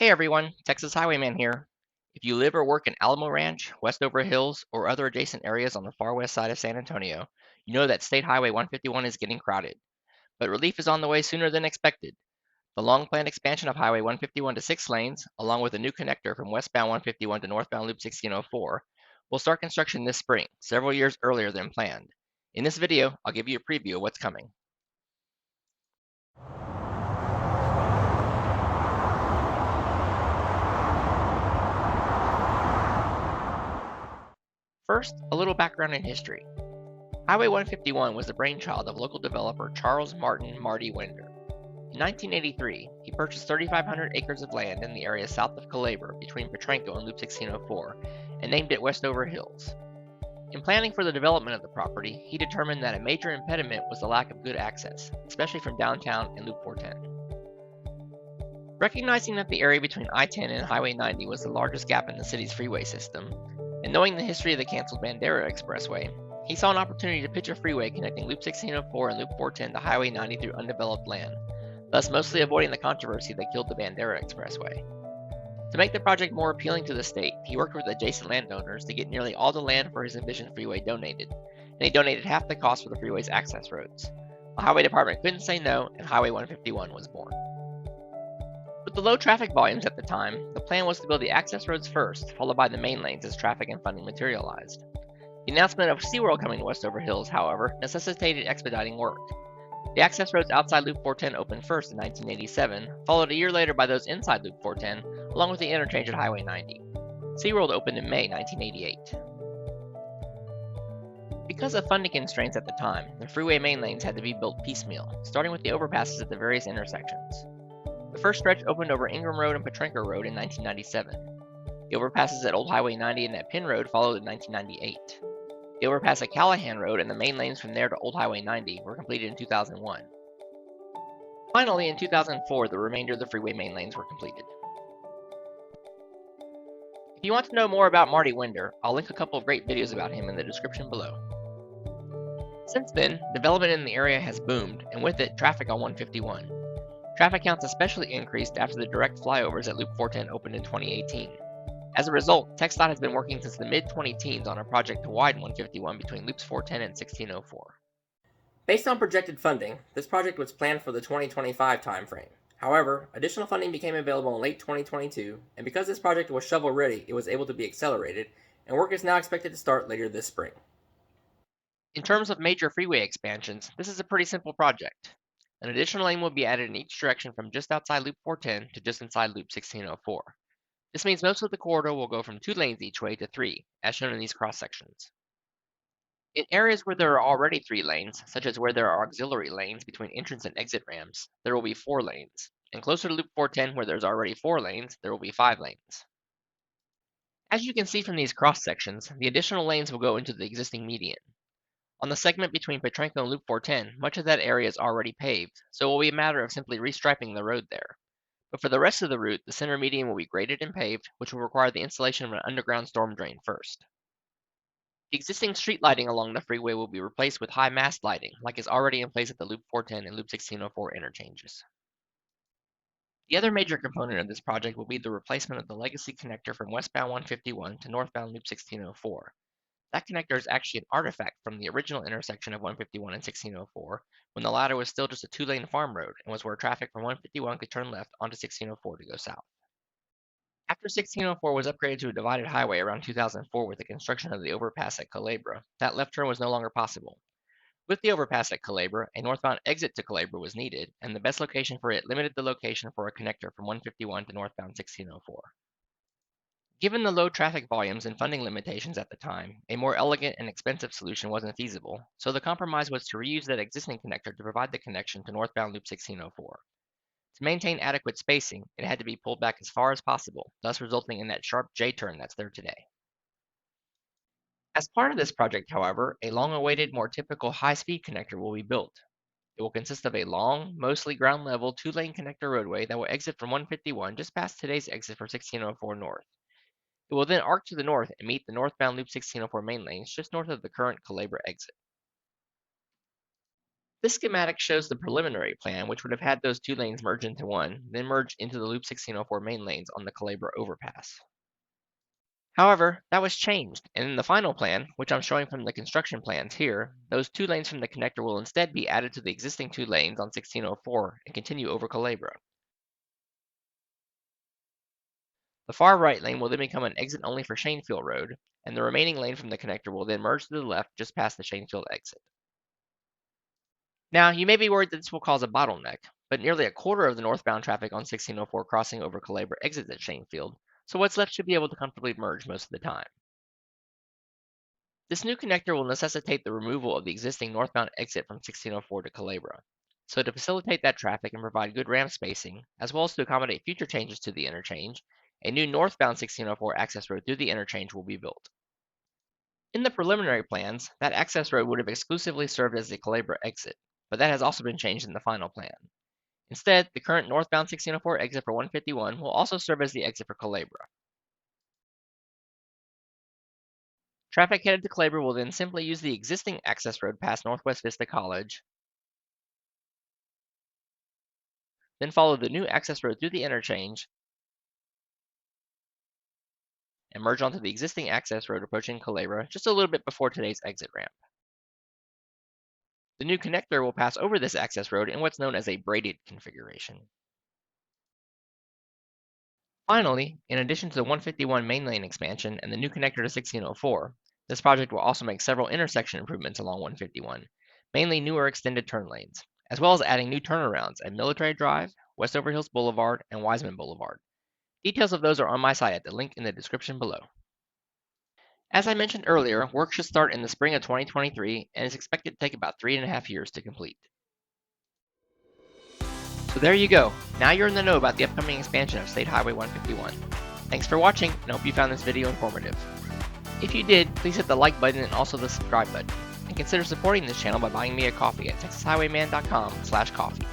Hey everyone, Texas Highwayman here. If you live or work in Alamo Ranch, Westover Hills, or other adjacent areas on the far west side of San Antonio, you know that State Highway 151 is getting crowded. But relief is on the way sooner than expected. The long planned expansion of Highway 151 to 6 lanes, along with a new connector from westbound 151 to northbound Loop 1604, will start construction this spring, several years earlier than planned. In this video, I'll give you a preview of what's coming. First, a little background in history. Highway 151 was the brainchild of local developer Charles Marty Wender. In 1983, he purchased 3,500 acres of land in the area south of Culebra between Petranco and Loop 1604 and named it Westover Hills. In planning for the development of the property, he determined that a major impediment was the lack of good access, especially from downtown and Loop 410. Recognizing that the area between I-10 and Highway 90 was the largest gap in the city's freeway system, and knowing the history of the canceled Bandera Expressway, he saw an opportunity to pitch a freeway connecting Loop 1604 and Loop 410 to Highway 90 through undeveloped land, thus mostly avoiding the controversy that killed the Bandera Expressway. To make the project more appealing to the state, he worked with adjacent landowners to get nearly all the land for his envisioned freeway donated, and he donated half the cost for the freeway's access roads. The highway department couldn't say no, and Highway 151 was born. With the low traffic volumes at the time, the plan was to build the access roads first, followed by the main lanes as traffic and funding materialized. The announcement of SeaWorld coming to Westover Hills, however, necessitated expediting work. The access roads outside Loop 410 opened first in 1987, followed a year later by those inside Loop 410, along with the interchange at Highway 90. SeaWorld opened in May 1988. Because of funding constraints at the time, the freeway main lanes had to be built piecemeal, starting with the overpasses at the various intersections. The first stretch opened over Ingram Road and Petranco Road in 1997. The overpasses at Old Highway 90 and at Penn Road followed in 1998. The overpass at Callahan Road and the main lanes from there to Old Highway 90 were completed in 2001. Finally, in 2004, the remainder of the freeway main lanes were completed. If you want to know more about Marty Wender, I'll link a couple of great videos about him in the description below. Since then, development in the area has boomed, and with it, traffic on 151. Traffic counts especially increased after the direct flyovers at Loop 410 opened in 2018. As a result, TxDOT has been working since the mid-2010s on a project to widen 151 between Loops 410 and 1604. Based on projected funding, this project was planned for the 2025 timeframe. However, additional funding became available in late 2022, and because this project was shovel-ready, it was able to be accelerated, and work is now expected to start later this spring. In terms of major freeway expansions, this is a pretty simple project. An additional lane will be added in each direction from just outside Loop 410 to just inside Loop 1604. This means most of the corridor will go from 2 lanes each way to 3, as shown in these cross-sections. In areas where there are already 3 lanes, such as where there are auxiliary lanes between entrance and exit ramps, there will be 4 lanes. And closer to Loop 410 where there's already 4 lanes, there will be 5 lanes. As you can see from these cross-sections, the additional lanes will go into the existing median. On the segment between Petranco and Loop 410, much of that area is already paved, so it will be a matter of simply restriping the road there. But for the rest of the route, the center median will be graded and paved, which will require the installation of an underground storm drain first. The existing street lighting along the freeway will be replaced with high mast lighting, like is already in place at the Loop 410 and Loop 1604 interchanges. The other major component of this project will be the replacement of the legacy connector from westbound 151 to northbound Loop 1604. That connector is actually an artifact from the original intersection of 151 and 1604, when the latter was still just a 2-lane farm road and was where traffic from 151 could turn left onto 1604 to go south. After 1604 was upgraded to a divided highway around 2004 with the construction of the overpass at Culebra, that left turn was no longer possible. With the overpass at Culebra, a northbound exit to Culebra was needed, and the best location for it limited the location for a connector from 151 to northbound 1604. Given the low traffic volumes and funding limitations at the time, a more elegant and expensive solution wasn't feasible, so the compromise was to reuse that existing connector to provide the connection to northbound Loop 1604. To maintain adequate spacing, it had to be pulled back as far as possible, thus resulting in that sharp J-turn that's there today. As part of this project, however, a long-awaited, more typical high-speed connector will be built. It will consist of a long, mostly ground-level 2-lane connector roadway that will exit from 151 just past today's exit for 1604 north. It will then arc to the north and meet the northbound Loop 1604 main lanes just north of the current Culebra exit. This schematic shows the preliminary plan, which would have had those two lanes merge into one, then merge into the Loop 1604 main lanes on the Culebra overpass. However, that was changed, and in the final plan, which I'm showing from the construction plans here, those two lanes from the connector will instead be added to the existing two lanes on 1604 and continue over Culebra. The far right lane will then become an exit only for Shanefield Road, and the remaining lane from the connector will then merge to the left just past the Shanefield exit. Now, you may be worried that this will cause a bottleneck, but nearly a quarter of the northbound traffic on 1604 crossing over Culebra exits at Shanefield, so what's left should be able to comfortably merge most of the time. This new connector will necessitate the removal of the existing northbound exit from 1604 to Culebra. So to facilitate that traffic and provide good ramp spacing, as well as to accommodate future changes to the interchange, a new northbound 1604 access road through the interchange will be built. In the preliminary plans, that access road would have exclusively served as the Culebra exit, but that has also been changed in the final plan. Instead, the current northbound 1604 exit for 151 will also serve as the exit for Culebra. Traffic headed to Culebra will then simply use the existing access road past Northwest Vista College, then follow the new access road through the interchange, and merge onto the existing access road approaching Culebra just a little bit before today's exit ramp. The new connector will pass over this access road in what's known as a braided configuration. Finally, in addition to the 151 main lane expansion and the new connector to 1604, this project will also make several intersection improvements along 151, mainly newer extended turn lanes, as well as adding new turnarounds at Military Drive, Westover Hills Boulevard, and Wiseman Boulevard. Details of those are on my site at the link in the description below. As I mentioned earlier, work should start in the spring of 2023 and is expected to take about 3.5 years to complete. So there you go. Now you're in the know about the upcoming expansion of State Highway 151. Thanks for watching, and I hope you found this video informative. If you did, please hit the like button and also the subscribe button. And consider supporting this channel by buying me a coffee at texashighwayman.com/coffee.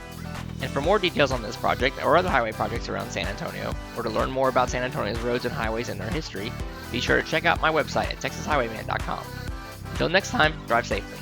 And for more details on this project or other highway projects around San Antonio, or to learn more about San Antonio's roads and highways and their history, be sure to check out my website at texashighwayman.com. Until next time, drive safely.